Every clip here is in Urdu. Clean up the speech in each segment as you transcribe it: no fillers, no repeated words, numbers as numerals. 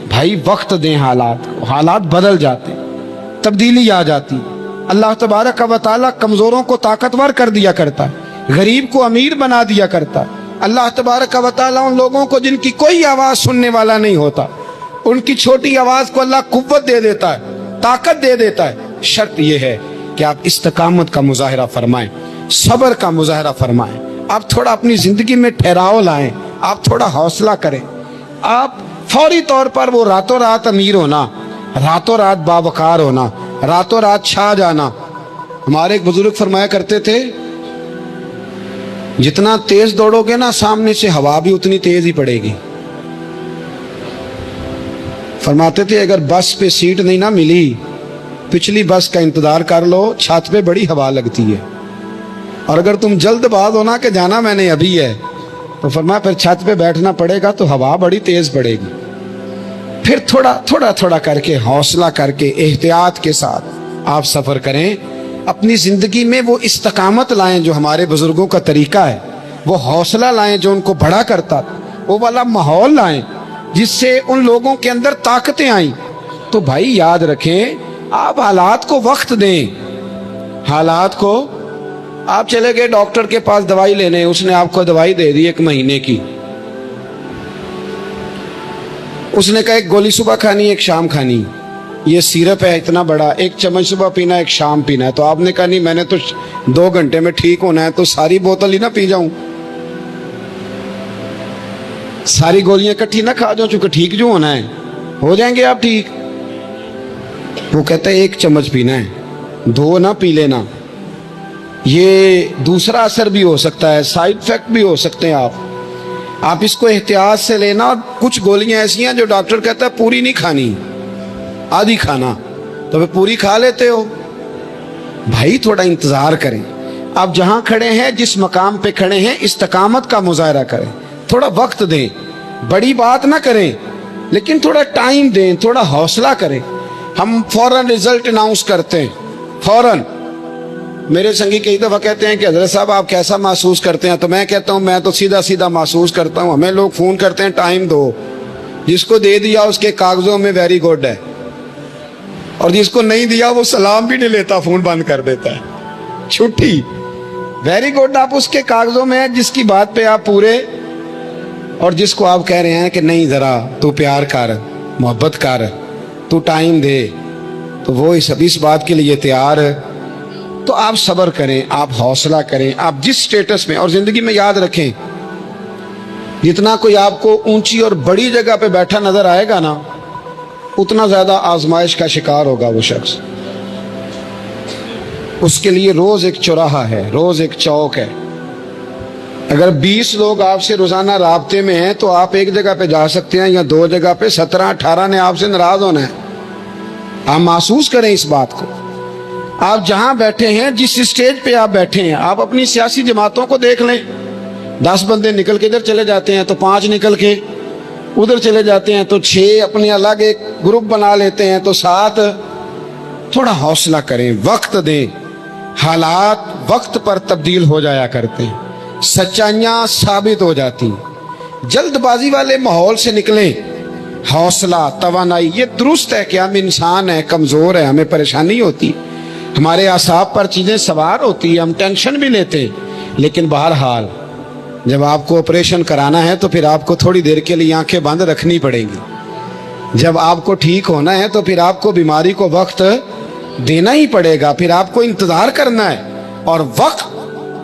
بھائی وقت دیں حالات کو، حالات بدل جاتے، تبدیلی آ جاتی۔ اللہ تبارک و تعالیٰ کمزوروں کو طاقتور کر دیا کرتا ہے، غریب کو امیر بنا دیا کرتا ہے۔ اللہ تبارک و تعالیٰ ان لوگوں کو جن کی کوئی آواز سننے والا نہیں ہوتا، ان کی چھوٹی آواز کو اللہ قوت دے دیتا ہے، طاقت دے دیتا ہے۔ شرط یہ ہے کہ آپ استقامت کا مظاہرہ فرمائیں، صبر کا مظاہرہ فرمائیں، آپ تھوڑا اپنی زندگی میں ٹھہراؤ لائیں، آپ تھوڑا حوصلہ کریں۔ آپ فوری طور پر وہ راتوں رات امیر ہونا، راتوں رات باوقار ہونا، راتوں رات چھا جانا۔ ہمارے ایک بزرگ فرمایا کرتے تھے، جتنا تیز دوڑو گے نا سامنے سے ہوا بھی اتنی تیز ہی پڑے گی۔ فرماتے تھے اگر بس پہ سیٹ نہیں نہ ملی، پچھلی بس کا انتظار کر لو، چھت پہ بڑی ہوا لگتی ہے۔ اور اگر تم جلد باز ہونا کہ جانا میں نے ابھی ہے، تو فرمایا پھر چھت پہ بیٹھنا پڑے گا تو ہوا بڑی تیز پڑے گی۔ پھر تھوڑا کر کے، حوصلہ کر کے، احتیاط کے ساتھ آپ سفر کریں۔ اپنی زندگی میں وہ استقامت لائیں جو ہمارے بزرگوں کا طریقہ ہے، وہ حوصلہ لائیں جو ان کو بڑا کرتا، وہ والا ماحول لائیں جس سے ان لوگوں کے اندر طاقتیں آئیں۔ تو بھائی یاد رکھیں، آپ حالات کو وقت دیں۔ حالات کو، آپ چلے گئے ڈاکٹر کے پاس دوائی لینے، اس نے آپ کو دوائی دے دی 1 مہینے کی، اس نے کہا 1 گولی صبح کھانی 1 شام کھانی، یہ سیرپ ہے اتنا بڑا، 1 چمچ صبح پینا 1 شام پینا ہے۔ تو آپ نے کہا نہیں میں نے تو 2 گھنٹے میں ٹھیک ہونا ہے، تو ساری بوتل ہی نہ پی جاؤں، ساری گولیاں اکٹھی نہ کھا جاؤں، چونکہ ٹھیک جو ہونا ہے ہو جائیں گے آپ ٹھیک۔ وہ کہتا ہے 1 چمچ پینا ہے، 2 نہ پی لینا، یہ دوسرا اثر بھی ہو سکتا ہے، سائیڈ افیکٹ بھی ہو سکتے ہیں۔ آپ اس کو احتیاط سے لینا۔ اور کچھ گولیاں ایسی ہیں جو ڈاکٹر کہتا ہے پوری نہیں کھانی، آدھی کھانا، تو پھر پوری کھا لیتے ہو۔ بھائی تھوڑا انتظار کریں، آپ جہاں کھڑے ہیں، جس مقام پہ کھڑے ہیں، استقامت کا مظاہرہ کریں، تھوڑا وقت دیں، بڑی بات نہ کریں لیکن تھوڑا ٹائم دیں، تھوڑا حوصلہ کریں۔ ہم فوراً رزلٹ اناؤنس کرتے ہیں، فوراً۔ میرے سنگی کئی دفعہ کہتے ہیں کہ حضرت صاحب آپ کیسا محسوس کرتے ہیں؟ تو میں کہتا ہوں میں تو سیدھا محسوس کرتا ہوں۔ ہمیں لوگ فون کرتے ہیں ٹائم دو، جس کو دے دیا اس کے کاغذوں میں ویری گڈ ہے، اور جس کو نہیں دیا وہ سلام بھی نہیں لیتا، فون بند کر دیتا ہے، چھٹی۔ ویری گڈ آپ اس کے کاغذوں میں ہے جس کی بات پہ آپ پورے، اور جس کو آپ کہہ رہے ہیں کہ نہیں ذرا تو پیار کر، محبت کر، تو ٹائم دے، تو وہ اس بات کے لیے تیار ہے۔ تو آپ صبر کریں، آپ حوصلہ کریں، آپ جس سٹیٹس میں، اور زندگی میں یاد رکھیں جتنا کوئی آپ کو اونچی اور بڑی جگہ پہ بیٹھا نظر آئے گا نا، اتنا زیادہ آزمائش کا شکار ہوگا وہ شخص۔ اس کے لیے روز ایک چوراہا ہے، روز ایک چوک ہے۔ اگر 20 لوگ آپ سے روزانہ رابطے میں ہیں تو آپ ایک جگہ پہ جا سکتے ہیں، یا 2 جگہ پہ 17-18 نے آپ سے ناراض ہونا ہے۔ آپ محسوس کریں اس بات کو۔ آپ جہاں بیٹھے ہیں، جس اسٹیج پہ آپ بیٹھے ہیں، آپ اپنی سیاسی جماعتوں کو دیکھ لیں۔ 10 بندے نکل کے ادھر چلے جاتے ہیں تو 5 نکل کے ادھر چلے جاتے ہیں، تو 6 اپنے الگ ایک گروپ بنا لیتے ہیں، تو 7۔ تھوڑا حوصلہ کریں، وقت دیں۔ حالات وقت پر تبدیل ہو جایا کرتے ہیں، سچائیاں ثابت ہو جاتی ہیں۔ جلد بازی والے ماحول سے نکلیں۔ حوصلہ، توانائی، یہ درست ہے کہ ہم انسان ہیں، کمزور ہیں، ہمیں پریشانی ہوتی، ہمارے اعصاب پر چیزیں سوار ہوتی ہیں، ہم ٹینشن بھی لیتے ہیں، لیکن بہرحال جب آپ کو آپریشن کرانا ہے تو پھر آپ کو تھوڑی دیر کے لیے آنکھیں بند رکھنی پڑیں گی۔ جب آپ کو ٹھیک ہونا ہے تو پھر آپ کو بیماری کو وقت دینا ہی پڑے گا، پھر آپ کو انتظار کرنا ہے۔ اور وقت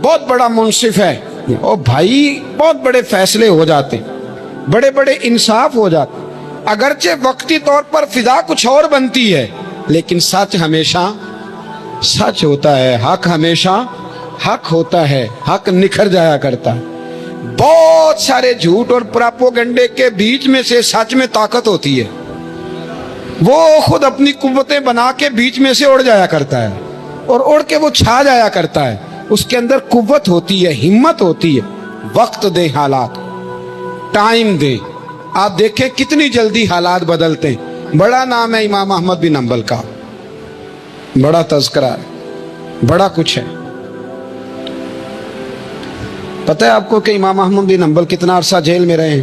بہت بڑا منصف ہے، اور بھائی بہت بڑے فیصلے ہو جاتے ہیں، بڑے بڑے انصاف ہو جاتے ہیں۔ اگرچہ وقتی طور پر فضا کچھ اور بنتی ہے، لیکن سچ ہمیشہ سچ ہوتا ہے، حق ہمیشہ حق ہوتا ہے، حق نکھر جایا کرتا ہے۔ بہت سارے جھوٹ اور پراپوگنڈے کے بیچ میں سے سچ میں طاقت ہوتی ہے، وہ خود اپنی قوتیں بنا کے بیچ میں سے اڑ جایا کرتا ہے، اور اڑ کے وہ چھا جایا کرتا ہے۔ اس کے اندر قوت ہوتی ہے، ہمت ہوتی ہے۔ وقت دیں، حالات ٹائم دیں۔ آپ دیکھیں کتنی جلدی حالات بدلتے ہیں۔ بڑا نام ہے امام احمد بن حنبل کا، بڑا تذکرہ ہے، بڑا کچھ ہے۔ پتہ ہے آپ کو کہ امام احمد بن حنبل کتنا عرصہ جیل میں رہے ہیں؟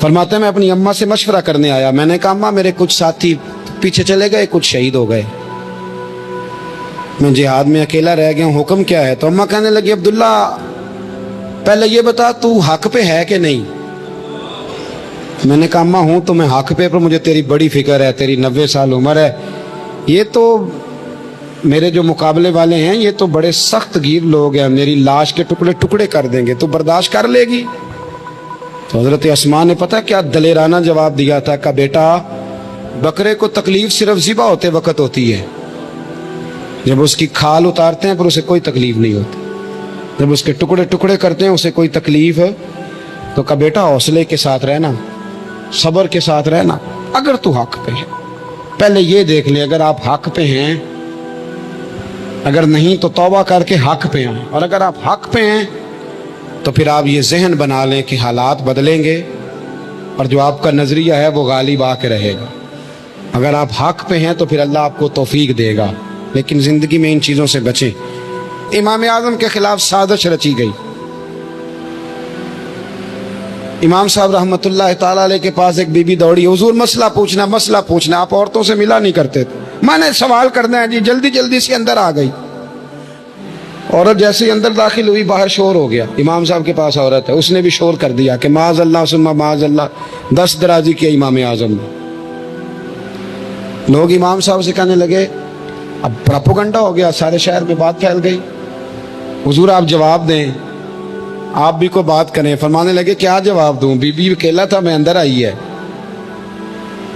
فرماتے ہیں میں اپنی اماں سے مشورہ کرنے آیا، میں نے کہا اماں میرے کچھ ساتھی پیچھے چلے گئے، کچھ شہید ہو گئے، میں جہاد میں اکیلا رہ گیا ہوں، حکم کیا ہے؟ تو اماں کہنے لگی عبداللہ پہلے یہ بتا تو حق پہ ہے کہ نہیں؟ میں نے کہا اماں ہوں تو میں حق پہ، پر مجھے تیری بڑی فکر ہے، تیری 90 سال عمر ہے، یہ تو میرے جو مقابلے والے ہیں یہ تو بڑے سخت گیر لوگ ہیں، میری لاش کے ٹکڑے ٹکڑے کر دیں گے، تو برداشت کر لے گی؟ تو حضرت اسماء نے پتہ کیا دلیرانہ جواب دیا تھا کہ بیٹا بکرے کو تکلیف صرف ذبح ہوتے وقت ہوتی ہے، جب اس کی کھال اتارتے ہیں پر اسے کوئی تکلیف نہیں ہوتی، جب اس کے ٹکڑے ٹکڑے کرتے ہیں اسے کوئی تکلیف، تو کہ بیٹا حوصلے کے ساتھ رہنا، صبر کے ساتھ رہنا، اگر تو حق پہ ہے پہلے یہ دیکھ لے، اگر آپ حق پہ ہیں، اگر نہیں تو توبہ کر کے حق پہ ہیں، اور اگر آپ حق پہ ہیں تو پھر آپ یہ ذہن بنا لیں کہ حالات بدلیں گے اور جو آپ کا نظریہ ہے وہ غالب آ کے رہے گا۔ اگر آپ حق پہ ہیں تو پھر اللہ آپ کو توفیق دے گا، لیکن زندگی میں ان چیزوں سے بچیں۔ امام اعظم کے خلاف سازش رچی گئی، امام صاحب رحمۃ اللہ تعالیٰ علیہ کے پاس ایک بی بی دوڑی، حضور مسئلہ پوچھنا، آپ عورتوں سے ملا نہیں کرتے تھے، میں نے سوال کرنا ہے جی، جلدی جلدی سے اندر آ گئی۔ عورت جیسے ہی اندر داخل ہوئی باہر شور ہو گیا، امام صاحب کے پاس عورت ہے، اس نے بھی شور کر دیا کہ معاذ اللہ ثم معاذ اللہ، 10 درازی کیا امام اعظم نے۔ لوگ امام صاحب سے کہنے لگے اب پراپوگنڈا ہو گیا، سارے شہر میں بات پھیل گئی، حضور آپ جواب دیں، آپ بھی کوئی بات کریں۔ فرمانے لگے کیا جواب دوں، بی بی اکیلا تھا، میں اندر آئی ہے،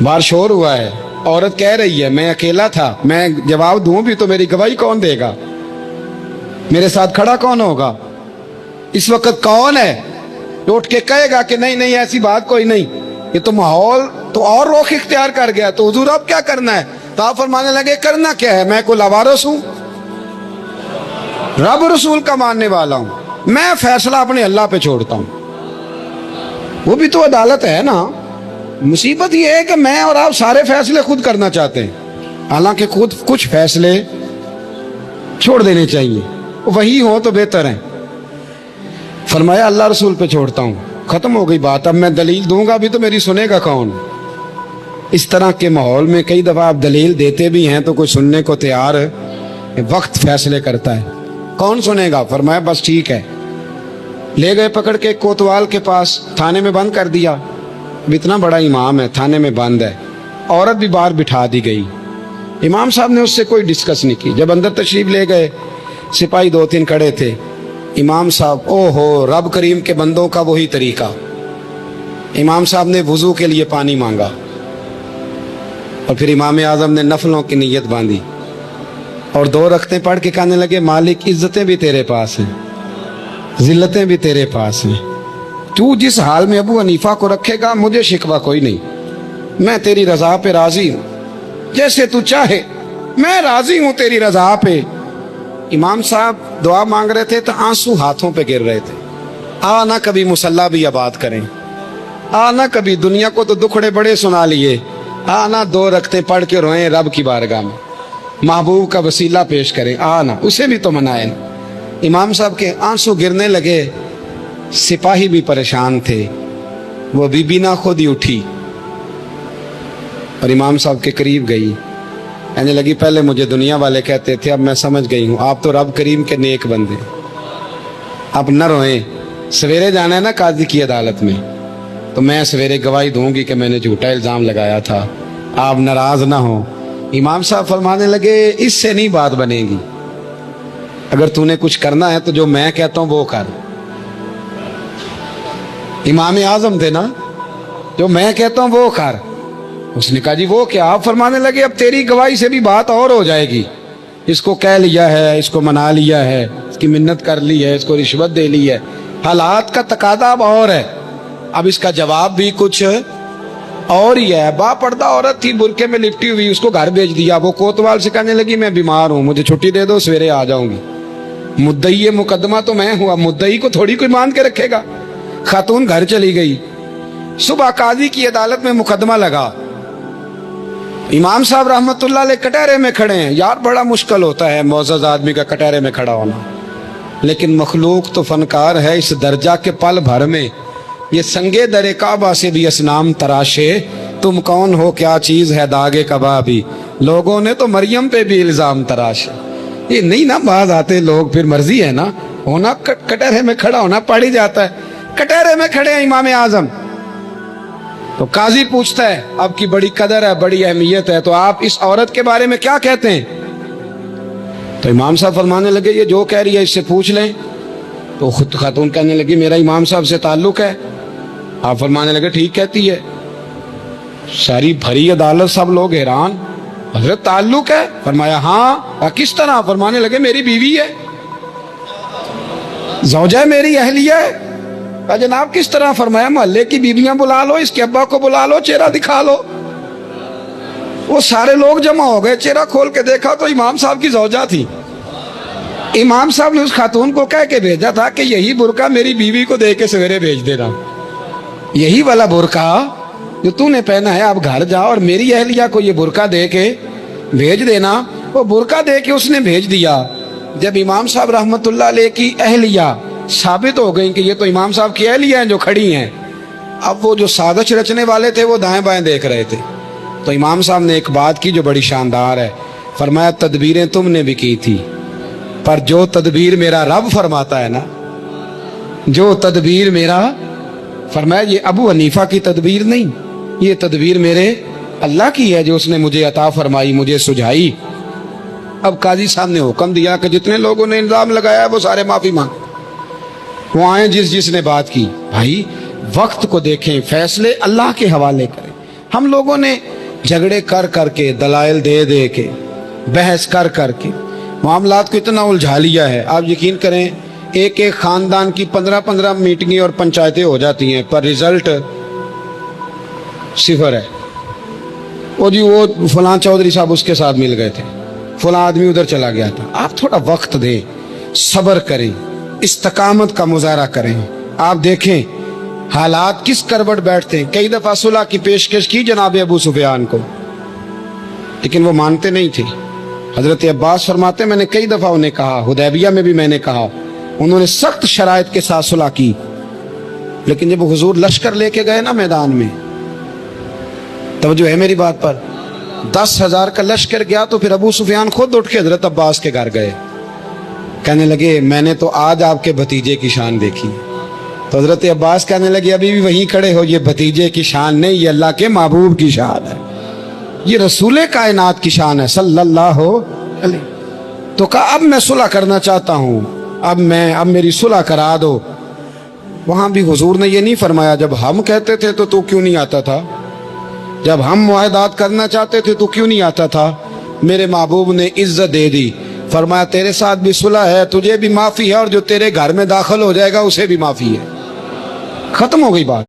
باہر شور ہوا ہے، عورت کہہ رہی ہے میں اکیلا تھا، میں جواب دوں بھی تو میری گواہی کون دے گا، میرے ساتھ کھڑا کون ہوگا، اس وقت کون ہے جو اٹھ کے کہے گا کہ نہیں نہیں ایسی بات کوئی نہیں، یہ تو ماحول تو اور رخ اختیار کر گیا، تو حضور اب کیا کرنا ہے؟ تو آپ فرمانے لگے کرنا کیا ہے، میں کوئی لاوارث ہوں، رب رسول کا ماننے والا ہوں، میں فیصلہ اپنے اللہ پہ چھوڑتا ہوں، وہ بھی تو عدالت ہے نا۔ مصیبت یہ ہے کہ میں اور آپ سارے فیصلے خود کرنا چاہتے ہیں، حالانکہ خود کچھ فیصلے چھوڑ دینے چاہیے، وہی ہو تو بہتر ہے۔ فرمایا اللہ رسول پہ چھوڑتا ہوں، ختم ہو گئی بات، اب میں دلیل دوں گا بھی تو میری سنے گا کون؟ اس طرح کے ماحول میں کئی دفعہ آپ دلیل دیتے بھی ہیں تو کوئی سننے کو تیار ہے، وقت فیصلے کرتا ہے، کون سنے گا؟ فرمایا بس ٹھیک ہے، لے گئے پکڑ کے کوتوال کے پاس، تھانے میں بند کر دیا، اتنا بڑا امام ہے تھانے میں بند ہے، عورت بھی باہر بٹھا دی گئی، امام صاحب نے اس سے کوئی ڈسکس نہیں کی۔ جب اندر تشریف لے گئے سپاہی 2-3 کھڑے تھے، امام صاحب او ہو رب کریم کے بندوں کا وہی طریقہ، امام صاحب نے وضو کے لیے پانی مانگا اور پھر امام اعظم نے نفلوں کی نیت باندھی اور 2 رکعتیں پڑھ کے کہنے لگے مالک عزتیں بھی تیرے پاس ہیں، ذلتیں بھی تیرے پاس ہیں، تو جس حال میں ابو حنیفہ کو رکھے گا مجھے شکوہ کوئی نہیں، میں تیری رضا پہ راضی ہوں، جیسے تو چاہے میں راضی ہوں تیری رضا پہ۔ امام صاحب دعا مانگ رہے تھے تو آنسو ہاتھوں پہ گر رہے تھے، نہ کبھی مصلی بھی آباد کریں، نہ کبھی دنیا کو تو دکھڑے بڑے سنا لیے، نہ 2 رکعتیں پڑھ کے روئیں رب کی بارگاہ میں، محبوب کا وسیلہ پیش کریں، نہ اسے بھی تو منائیں۔ امام صاحب کے آنسو گرنے لگے، سپاہی بھی پریشان تھے، وہ بی بی نہ خود ہی اٹھی اور امام صاحب کے قریب گئی، کہنے لگی پہلے مجھے دنیا والے کہتے تھے، اب میں سمجھ گئی ہوں آپ تو رب کریم کے نیک بندے، اب نہ روئیں، سویرے جانا ہے نا قاضی کی عدالت میں، تو میں سویرے گواہی دوں گی کہ میں نے جھوٹا الزام لگایا تھا، آپ ناراض نہ ہوں۔ امام صاحب فرمانے لگے اس سے نہیں بات بنے گی، اگر تو نے کچھ کرنا ہے تو جو میں کہتا ہوں وہ کر، امام اعظم تھے نا، جو میں کہتا ہوں وہ کر۔ اس نے کہا جی وہ کیا؟ آپ فرمانے لگے اب تیری گواہی سے بھی بات اور ہو جائے گی، اس کو کہہ لیا ہے، اس کو منا لیا ہے، اس کی منت کر لی ہے، اس کو رشوت دے لی ہے، حالات کا تقاضا اب اور ہے، اب اس کا جواب بھی کچھ اور ہی ہے۔ با پردہ عورت تھی، برقعے میں لپٹی ہوئی، اس کو گھر بھیج دیا، وہ کوتوال سے کہنے لگی میں بیمار ہوں، مجھے چھٹی دے دو، سویرے آ جاؤں گی۔ مدعی مقدمہ تو میں ہوا، مدعی کو تھوڑی کوئی مان کے رکھے گا۔ خاتون گھر چلی گئی، صبح قاضی کی عدالت میں مقدمہ لگا، امام صاحب رحمت اللہ علیہ کٹہرے میں کھڑے ہیں، یار بڑا مشکل ہوتا ہے معزز آدمی کا کٹہرے میں کھڑا ہونا، لیکن مخلوق تو فنکار ہے، اس درجہ کے پل بھر میں یہ سنگے در کعبہ سے بھی اسنام تراشے، تم کون ہو کیا چیز ہے داغ کبابی، لوگوں نے تو مریم پہ بھی الزام تراشے۔ یہ نہیں نا باز آتے لوگ، پھر مرضی ہے نا، ہونا کٹہرے میں کھڑا ہونا پڑ ہی جاتا ہے۔ کٹہرے میں کھڑے ہیں امام اعظم، تو قاضی پوچھتا ہے اب کی بڑی قدر ہے، بڑی اہمیت ہے، تو آپ اس عورت کے بارے میں کیا کہتے ہیں؟ تو امام صاحب فرمانے لگے یہ جو کہہ رہی ہے اس سے پوچھ لیں۔ تو خود خاتون کہنے لگی میرا امام صاحب سے تعلق ہے۔ آپ فرمانے لگے ٹھیک کہتی ہے۔ ساری بھری عدالت سب لوگ حیران، حضرت تعلق ہے؟ فرمایا ہاں۔ کس طرح؟ فرمانے لگے میری بیوی ہے، زوجہ میری اہلیہ ہے۔ جناب کس طرح؟ فرمایا محلے کی بیویاں بلا لو، اس کے ابا کو بلا لو، چہرہ دکھا لو۔ وہ سارے لوگ جمع ہو گئے، چہرہ کھول کے دیکھا تو امام صاحب کی زوجہ تھی۔ امام صاحب نے اس خاتون کو کہہ کے بھیجا تھا کہ یہی برقع میری بیوی کو دے کے سویرے بھیج دینا، یہی والا برقع جو تو نے پہنا ہے، اب گھر جا اور میری اہلیہ کو یہ برقع دے کے بھیج دینا۔ وہ برقع دے کے اس نے بھیج دیا۔ جب امام صاحب رحمت اللہ علیہ کی اہلیہ ثابت ہو گئی کہ یہ تو امام صاحب کی اہلیہ ہیں جو کھڑی ہیں، اب وہ جو سازش رچنے والے تھے وہ دائیں بائیں دیکھ رہے تھے۔ تو امام صاحب نے ایک بات کی جو بڑی شاندار ہے، فرمایا تدبیریں تم نے بھی کی تھی، پر جو تدبیر میرا رب فرماتا ہے نا، جو تدبیر میرا، فرمایا یہ ابو حنیفہ کی تدبیر نہیں، یہ تدبیر میرے اللہ کی ہے جو اس نے مجھے عطا فرمائی، مجھے سجھائی۔ اب قاضی صاحب نے حکم دیا کہ جتنے لوگوں نے الزام لگایا ہے وہ سارے معافی مانگ، وہ آئیں جس نے بات کی۔ بھائی وقت کو دیکھیں، فیصلے اللہ کے حوالے کریں۔ ہم لوگوں نے جھگڑے کر کے، دلائل دے دے کے، بحث کر کے معاملات کو اتنا الجھا لیا ہے۔ آپ یقین کریں ایک خاندان کی 15 میٹنگیں اور پنچایتیں ہو جاتی ہیں، پر رزلٹ صفر ہے۔ وہ فلاں چودھری صاحب اس کے ساتھ مل گئے تھے، فلاں آدمی ادھر چلا گیا تھا۔ آپ تھوڑا وقت دیں، صبر کریں، استقامت کا مظاہرہ کریں۔ آپ دیکھیں حالات کس کروٹ بیٹھتے ہیں۔ کئی دفعہ صلح کی پیشکش کی جناب ابو سفیان کو، لیکن وہ مانتے نہیں تھے۔ حضرت عباس فرماتے میں نے کئی دفعہ انہیں کہا، حدیبیہ میں بھی میں نے کہا، انہوں نے سخت شرائط کے ساتھ صلح کی، لیکن جب حضور لشکر لے کے گئے نا میدان میں، توجہ ہے میری بات پر، 10,000 کا لشکر گیا تو پھر ابو سفیان خود اٹھ کے حضرت عباس کے گھر گئے، کہنے لگے میں نے تو آج آپ کے بھتیجے کی شان دیکھی۔ تو حضرت عباس کہنے لگے ابھی بھی وہیں کھڑے ہو، یہ بھتیجے کی شان نہیں، یہ اللہ کے محبوب کی شان ہے، یہ رسول کائنات کی شان ہے صلی اللہ علیہ۔ تو کہا اب میں صلح کرنا چاہتا ہوں، اب میری صلح کرا دو۔ وہاں بھی حضور نے یہ نہیں فرمایا جب ہم کہتے تھے تو کیوں نہیں آتا تھا، جب ہم معاہدات کرنا چاہتے تھے تو کیوں نہیں آتا تھا۔ میرے محبوب نے عزت دے دی، فرمایا تیرے ساتھ بھی صلح ہے، تجھے بھی معافی ہے، اور جو تیرے گھر میں داخل ہو جائے گا اسے بھی معافی ہے۔ ختم ہو گئی بات۔